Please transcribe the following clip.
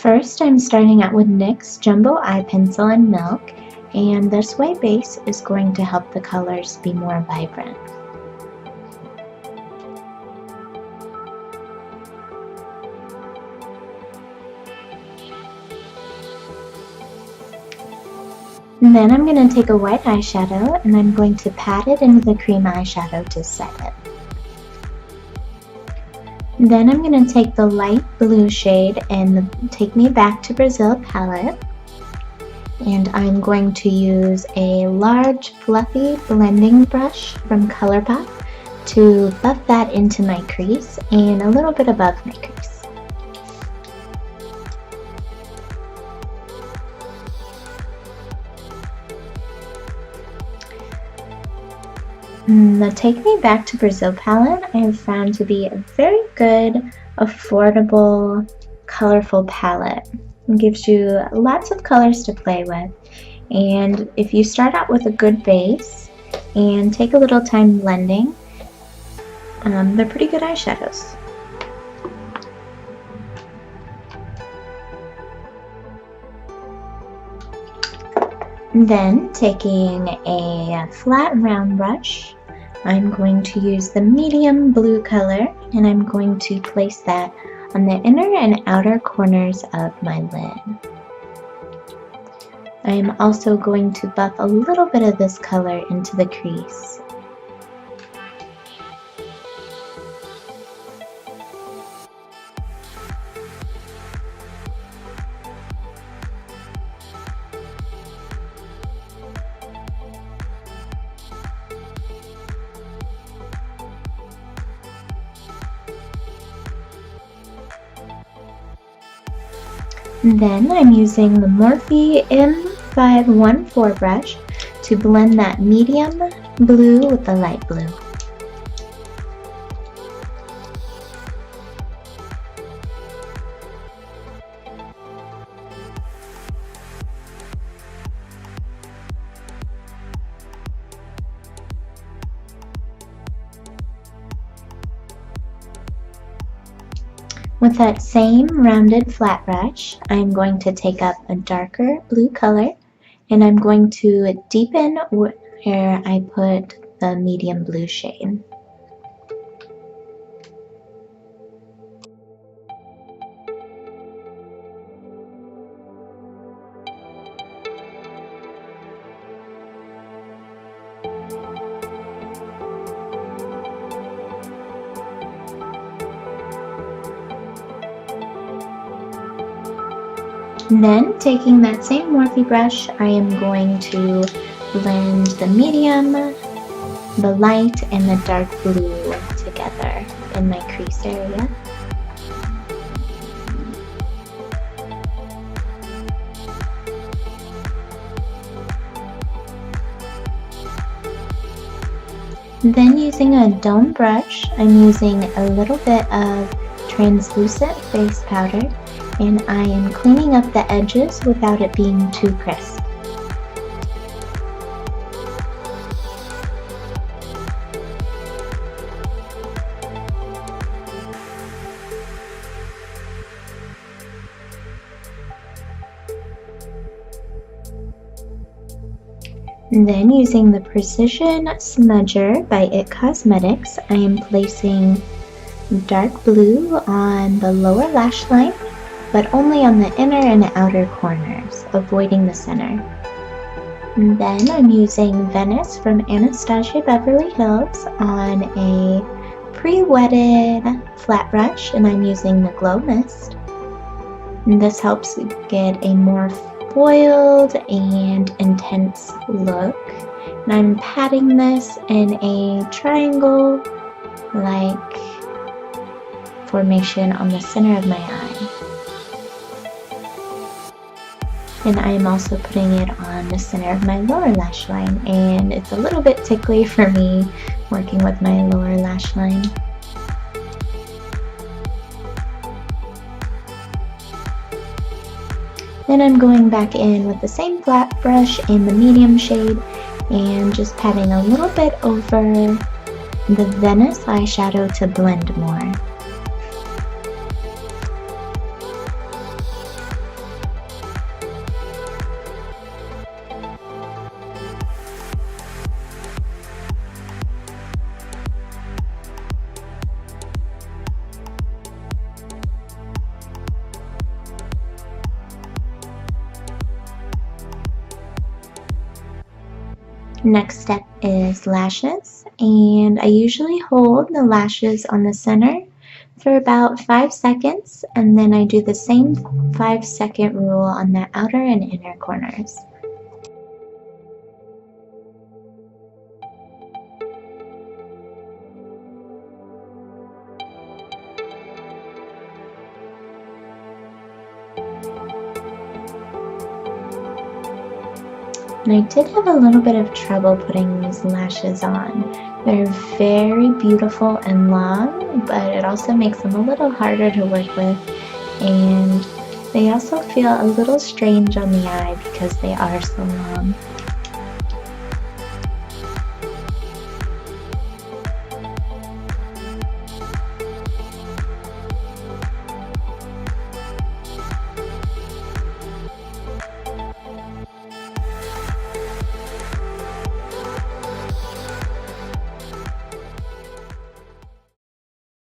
First, I'm starting out with NYX Jumbo Eye Pencil in Milk, and this white base is going to help the colors be more vibrant. And then I'm going to take a white eyeshadow and I'm going to pat it into the cream eyeshadow to set it. And then I'm going to take the light blue shade and Take Me Back to Brazil palette. And I'm going to use a large fluffy blending brush from ColourPop to buff that into my crease and a little bit above my crease. The Take Me Back to Brazil palette I have found to be a very good, affordable, colorful palette. It gives you lots of colors to play with, and if you start out with a good base and take a little time blending, they're pretty good eyeshadows. Then, taking a flat round brush, I'm going to use the medium blue color and I'm going to place that on the inner and outer corners of my lid. I am also going to buff a little bit of this color into the crease. Then I'm using the Morphe M514 brush to blend that medium blue with the light blue. With that same rounded flat brush, I'm going to take up a darker blue color and I'm going to deepen where I put the medium blue shade. And then, taking that same Morphe brush, I am going to blend the medium, the light, and the dark blue together in my crease area. And then, using a dome brush, I'm using a little bit of translucent face powder, and I am cleaning up the edges without it being too crisp. And then, using the Precision Smudger by IT Cosmetics, I am placing dark blue on the lower lash line, but only on the inner and outer corners, avoiding the center. And then I'm using Venice from Anastasia Beverly Hills on a pre-wetted flat brush, and I'm using the Glow Mist. And this helps get a more foiled and intense look. And I'm patting this in a triangle-like formation on the center of my eye. And I am also putting it on the center of my lower lash line, and it's a little bit tickly for me working with my lower lash line. Then I'm going back in with the same flat brush in the medium shade and just patting a little bit over the Venice eyeshadow to blend more. Next step is lashes, and I usually hold the lashes on the center for about 5 seconds, and then I do the same 5-second rule on the outer and inner corners. And I did have a little bit of trouble putting these lashes on. They're very beautiful and long, but it also makes them a little harder to work with, and they also feel a little strange on the eye because they are so long.